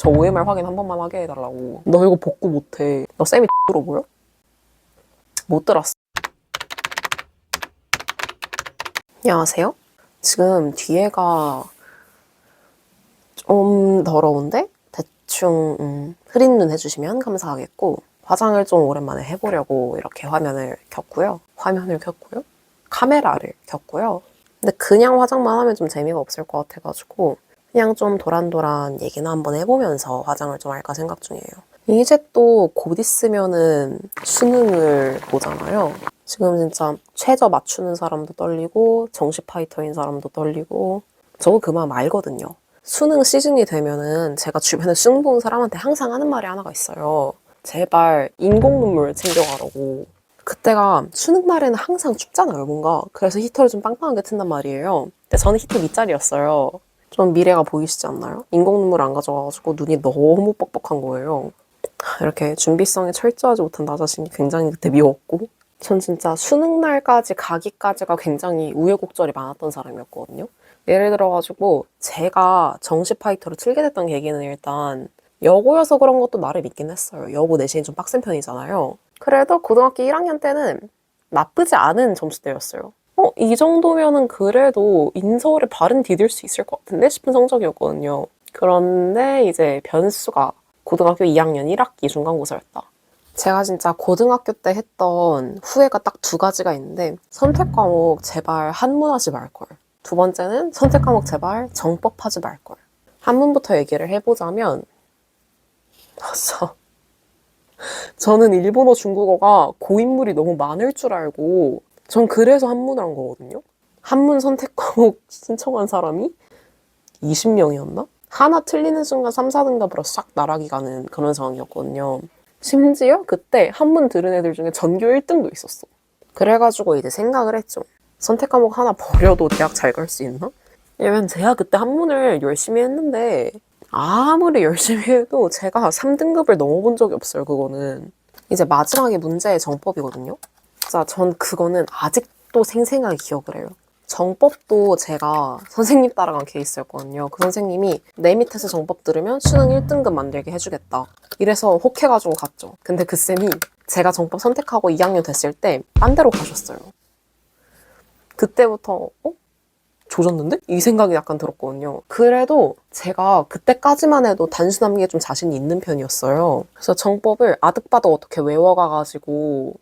저 OMR 확인 한 번만 하게 해달라고. 너 이거 복구 못해. 너 쌤이 X로 보여? 못 들었어. 안녕하세요. 지금 뒤에가 좀 더러운데 대충 흐린 눈 해주시면 감사하겠고, 화장을 좀 오랜만에 해보려고 이렇게 화면을 켰고요. 카메라를 켰고요. 근데 그냥 화장만 하면 좀 재미가 없을 것 같아가지고 그냥 좀 도란도란 얘기나 한번 해보면서 화장을 좀 할까 생각 중이에요. 이제 또 곧 있으면은 수능을 보잖아요. 지금 진짜 최저 맞추는 사람도 떨리고 정시 파이터인 사람도 떨리고, 저도 그 마음 알거든요. 수능 시즌이 되면은 제가 주변에 수능 보는 사람한테 항상 하는 말이 하나가 있어요. 제발 인공 눈물 챙겨가라고. 그때가 수능 날에는 항상 춥잖아요, 뭔가. 그래서 히터를 좀 빵빵하게 튼단 말이에요. 근데 저는 히터 밑자리였어요. 좀 미래가 보이시지 않나요? 인공 눈물 안 가져가가지고 눈이 너무 뻑뻑한 거예요. 이렇게 준비성이 철저하지 못한 나 자신이 굉장히 그때 미웠고, 전 진짜 수능 날까지 가기까지가 굉장히 우여곡절이 많았던 사람이었거든요. 예를 들어가지고 제가 정시 파이터를 틀게 됐던 계기는 일단 여고여서 그런 것도 나름 있긴 했어요. 여고 내신이 좀 빡센 편이잖아요. 그래도 고등학교 1학년 때는 나쁘지 않은 점수대였어요. 이 정도면은 그래도 인서울에 발은 디딜 수 있을 것 같은데 싶은 성적이었거든요. 그런데 이제 변수가 고등학교 2학년 1학기 중간고사였다. 제가 진짜 고등학교 때 했던 후회가 딱 두 가지가 있는데, 선택 과목 제발 한문하지 말걸. 두 번째는 선택 과목 제발 정법하지 말걸. 한문부터 얘기를 해보자면, 맞아. 저는 일본어, 중국어가 고인물이 너무 많을 줄 알고 전 그래서 한문을 한 거거든요. 한문 선택 과목 신청한 사람이 20명이었나? 하나 틀리는 순간 3, 4등급으로 싹 나락이 가는 그런 상황이었거든요. 심지어 그때 한문 들은 애들 중에 전교 1등도 있었어. 그래가지고 이제 생각을 했죠. 선택 과목 하나 버려도 대학 잘 갈 수 있나? 왜냐면 제가 그때 한문을 열심히 했는데 아무리 열심히 해도 제가 3등급을 넘어본 적이 없어요, 그거는. 이제 마지막에 문제의 정법이거든요. 진짜 전 그거는 아직도 생생하게 기억을 해요. 정법도 제가 선생님 따라간 케이스였거든요. 그 선생님이 내 밑에서 정법 들으면 수능 1등급 만들게 해주겠다. 이래서 혹해가지고 갔죠. 근데 그 쌤이 제가 정법 선택하고 2학년 됐을 때 딴 데로 가셨어요. 그때부터 조졌는데? 이 생각이 약간 들었거든요. 그래도 제가 그때까지만 해도 단순한 게 좀 자신이 있는 편이었어요. 그래서 정법을 아득바득 어떻게 외워가가지고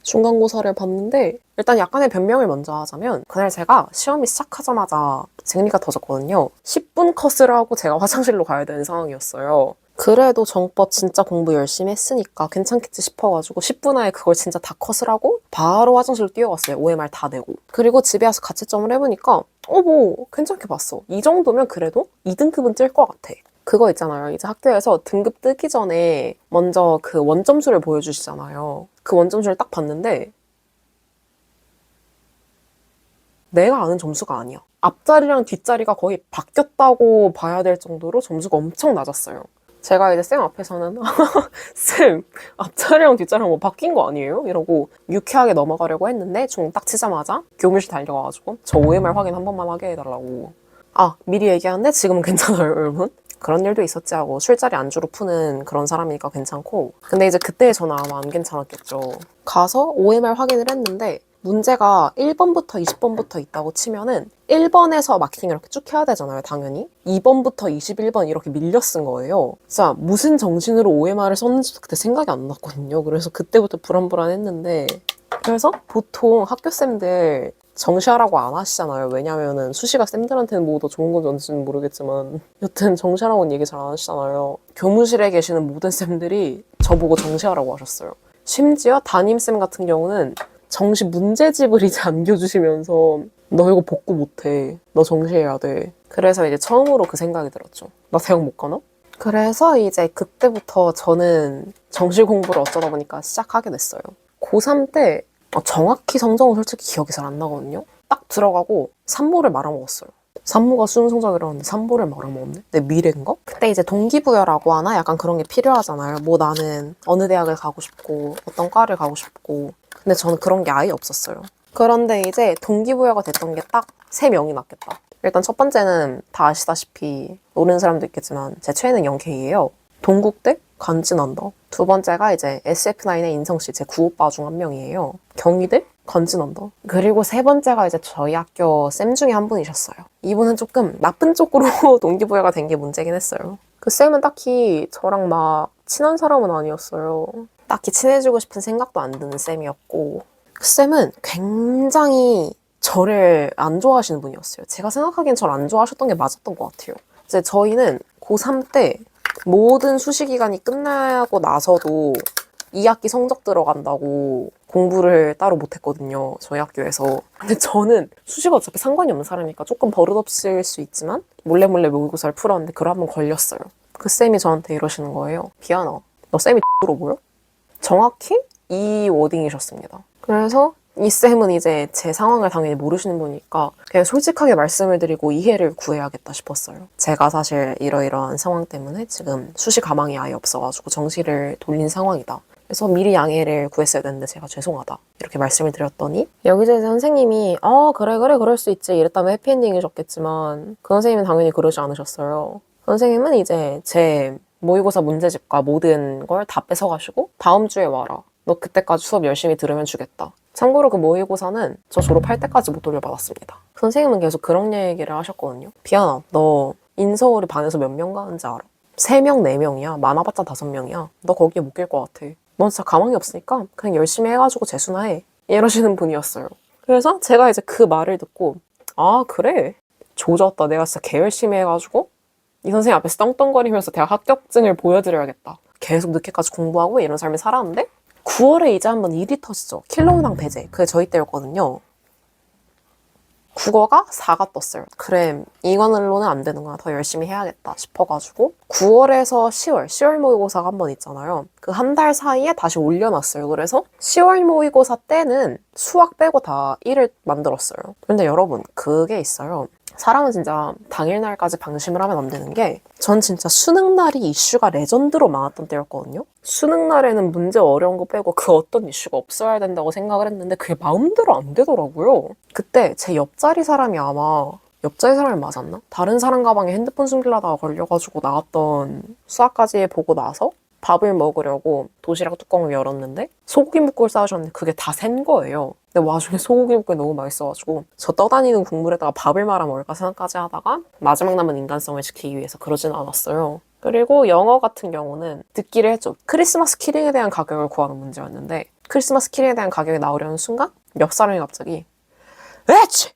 중간고사를 봤는데, 일단 약간의 변명을 먼저 하자면 그날 제가 시험이 시작하자마자 생리가 터졌거든요. 10분 컷을 하고 제가 화장실로 가야 되는 상황이었어요. 그래도 정법 진짜 공부 열심히 했으니까 괜찮겠지 싶어가지고 10분 안에 그걸 진짜 다 컷을 하고 바로 화장실로 뛰어갔어요. OMR 다 내고. 그리고 집에 와서 가채점을 해보니까 뭐 괜찮게 봤어. 이 정도면 그래도 2등급은 뜰 것 같아. 그거 있잖아요. 이제 학교에서 등급 뜨기 전에 먼저 그 원점수를 보여주시잖아요. 그 원점수를 딱 봤는데 내가 아는 점수가 아니야. 앞자리랑 뒷자리가 거의 바뀌었다고 봐야 될 정도로 점수가 엄청 낮았어요. 제가 이제 쌤 앞에서는 쌤, 앞자리랑 뒷자리랑 뭐 바뀐 거 아니에요? 이러고 유쾌하게 넘어가려고 했는데 중 딱 치자마자 교무실 달려가가지고 저 OMR 확인 한 번만 하게 해달라고. 미리 얘기하는데 지금은 괜찮아요, 여러분? 그런 일도 있었지 하고 술자리 안주로 푸는 그런 사람이니까 괜찮고, 근데 이제 그때 저는 아마 안 괜찮았겠죠. 가서 OMR 확인을 했는데 문제가 1번부터 20번부터 있다고 치면은 1번에서 마킹을 이렇게 쭉 해야 되잖아요, 당연히. 2번부터 21번 이렇게 밀려 쓴 거예요. 진짜 무슨 정신으로 OMR을 썼는지도 그때 생각이 안 났거든요. 그래서 그때부터 불안불안했는데, 그래서 보통 학교쌤들 정시하라고 안 하시잖아요. 왜냐면은 수시가 쌤들한테는 뭐 더 좋은 건지는 모르겠지만 여튼 정시하라고는 얘기 잘 안 하시잖아요. 교무실에 계시는 모든 쌤들이 저보고 정시하라고 하셨어요. 심지어 담임쌤 같은 경우는 정시 문제집을 이제 안겨주시면서 너 이거 복구 못해. 너 정시해야 돼. 그래서 이제 처음으로 그 생각이 들었죠. 나 대학 못 가나? 그래서 이제 그때부터 저는 정시 공부를 어쩌다 보니까 시작하게 됐어요. 고3 때 정확히 성적은 솔직히 기억이 잘 안 나거든요. 딱 들어가고 산모를 말아먹었어요. 산모가 수능 성적이라는데 산모를 말아먹었네? 내 미래인가? 그때 이제 동기부여라고 하나? 약간 그런 게 필요하잖아요. 뭐 나는 어느 대학을 가고 싶고 어떤 과를 가고 싶고. 근데 저는 그런 게 아예 없었어요. 그런데 이제 동기부여가 됐던 게 딱 3명이 났겠다. 일단 첫 번째는 다 아시다시피 모르는 사람도 있겠지만 제 최애는 영케이예요. 동국대 간지난다. 두 번째가 이제 SF9의 인성씨 제 구오빠 중 한 명이에요. 경희대 간지난다. 그리고 세 번째가 이제 저희 학교 쌤 중에 한 분이셨어요. 이분은 조금 나쁜 쪽으로 동기부여가 된 게 문제긴 했어요. 그 쌤은 딱히 저랑 막 친한 사람은 아니었어요. 딱히 친해지고 싶은 생각도 안 드는 쌤이었고 그 쌤은 굉장히 저를 안 좋아하시는 분이었어요. 제가 생각하기엔 저를 안 좋아하셨던 게 맞았던 것 같아요. 이제 저희는 고3 때 모든 수시 기간이 끝나고 나서도 2학기 성적 들어간다고 공부를 따로 못했거든요. 저희 학교에서. 근데 저는 수시가 어차피 상관이 없는 사람이니까 조금 버릇없을 수 있지만 몰래 모의고사를 풀었는데 그걸 한번 걸렸어요. 그 쌤이 저한테 이러시는 거예요. 비아나, 너 쌤이 X로 보여? 정확히 이 워딩이셨습니다. 그래서 이 쌤은 이제 제 상황을 당연히 모르시는 분이니까 그냥 솔직하게 말씀을 드리고 이해를 구해야겠다 싶었어요. 제가 사실 이러이러한 상황 때문에 지금 수시 가망이 아예 없어가지고 정시를 돌린 상황이다. 그래서 미리 양해를 구했어야 되는데 제가 죄송하다. 이렇게 말씀을 드렸더니 여기서 이제 선생님이 그래 그럴 수 있지 이랬다면 해피엔딩이셨겠지만 그 선생님은 당연히 그러지 않으셨어요. 선생님은 이제 제 모의고사 문제집과 모든 걸 다 뺏어가시고 다음 주에 와라. 너 그때까지 수업 열심히 들으면 주겠다. 참고로 그 모의고사는 저 졸업할 때까지 못 돌려받았습니다. 선생님은 계속 그런 얘기를 하셨거든요. 비아나, 너 인서울이 반에서 몇 명 가는지 알아? 3명, 4명이야. 많아봤자 5명이야. 너 거기에 못 낄 것 같아. 넌 진짜 가망이 없으니까 그냥 열심히 해가지고 재수나 해. 이러시는 분이었어요. 그래서 제가 이제 그 말을 듣고 아 그래? 조졌다. 내가 진짜 개 열심히 해가지고 이 선생님 앞에서 떵떵거리면서 대학 합격증을 보여드려야겠다. 계속 늦게까지 공부하고 이런 삶을 살았는데 9월에 이제 한번 일이 터지죠. 킬러문항 배제. 그게 저희 때였거든요. 국어가 4가 떴어요. 그래, 이거는로는 안 되는구나. 더 열심히 해야겠다 싶어가지고 9월에서 10월 모의고사가 한 번 있잖아요. 그 한 달 사이에 다시 올려놨어요. 그래서 10월 모의고사 때는 수학 빼고 다 1을 만들었어요. 근데 여러분, 그게 있어요. 사람은 진짜 당일날까지 방심을 하면 안 되는 게 전 진짜 수능날이 이슈가 레전드로 많았던 때였거든요. 수능날에는 문제 어려운 거 빼고 그 어떤 이슈가 없어야 된다고 생각을 했는데 그게 마음대로 안 되더라고요. 그때 제 옆자리 사람이 아마 옆자리 사람이 맞았나? 다른 사람 가방에 핸드폰 숨기려다가 걸려가지고 나왔던 수학까지 보고 나서 밥을 먹으려고 도시락 뚜껑을 열었는데 소고기 묵국을 싸주셨는데 그게 다 샌 거예요. 근데 와중에 소고기 묵국이 너무 맛있어가지고 저 떠다니는 국물에다가 밥을 말아 먹을까 생각까지 하다가 마지막 남은 인간성을 지키기 위해서 그러진 않았어요. 그리고 영어 같은 경우는 듣기를 했죠. 크리스마스 키링에 대한 가격을 구하는 문제였는데 크리스마스 키링에 대한 가격이 나오려는 순간 옆 사람이 갑자기 에치!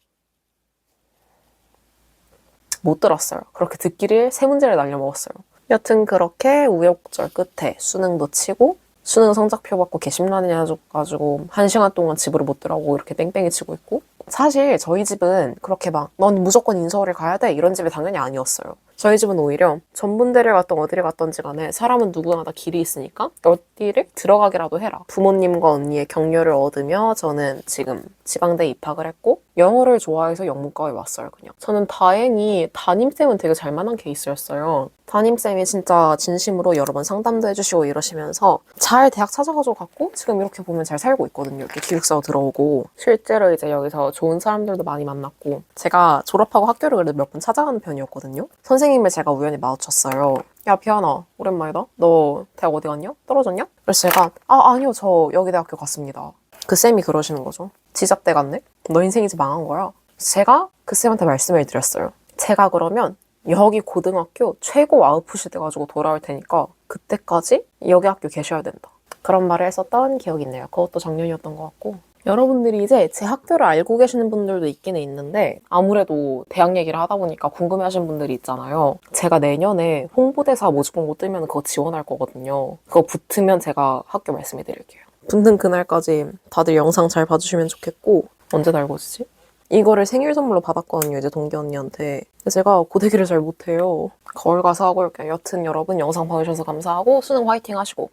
못 들었어요. 그렇게 듣기를 3문제를 날려먹었어요. 여튼 그렇게 우여곡절 끝에 수능도 치고 수능 성적표 받고 개심란이 해가지고 1시간 동안 집으로 못 들어오고 이렇게 뺑뺑이 치고 있고 사실 저희 집은 그렇게 막 넌 무조건 인서울을 가야 돼 이런 집이 당연히 아니었어요. 저희 집은 오히려 전문대를 갔던 어디를 갔던지 간에 사람은 누구나 다 길이 있으니까 어디를 들어가기라도 해라. 부모님과 언니의 격려를 얻으며 저는 지금 지방대에 입학을 했고 영어를 좋아해서 영문과에 왔어요. 그냥 저는 다행히 담임쌤은 되게 잘 만난 케이스였어요. 담임쌤이 진짜 진심으로 여러 번 상담도 해주시고 이러시면서 잘 대학 찾아가지고 갔고 지금 이렇게 보면 잘 살고 있거든요. 이렇게 기숙사로 들어오고 실제로 이제 여기서 좋은 사람들도 많이 만났고 제가 졸업하고 학교를 그래도 몇 번 찾아가는 편이었거든요. 선생님을 제가 우연히 마주쳤어요. 야 비아나 오랜만이다. 너 대학 어디 갔냐? 떨어졌냐? 그래서 제가 아니요 저 여기 대학교 갔습니다. 그 쌤이 그러시는 거죠. 지잡대 갔네? 너 인생 이제 망한 거야. 제가 그 쌤한테 말씀을 드렸어요. 제가 그러면 여기 고등학교 최고 아웃풋이 돼가지고 돌아올 테니까 그때까지 여기 학교 계셔야 된다. 그런 말을 했었던 기억이 있네요. 그것도 작년이었던 것 같고 여러분들이 이제 제 학교를 알고 계시는 분들도 있기는 있는데 아무래도 대학 얘기를 하다 보니까 궁금해하시는 분들이 있잖아요. 제가 내년에 홍보대사 모집 공고 뜨면 그거 지원할 거거든요. 그거 붙으면 제가 학교 말씀해 드릴게요. 붙는 그날까지 다들 영상 잘 봐주시면 좋겠고 언제 달궈지지? 이거를 생일 선물로 받았거든요. 이제 동기 언니한테. 제가 고데기를 잘 못해요. 거울 가서 하고 올게요. 여튼 여러분 영상 봐주셔서 감사하고 수능 화이팅 하시고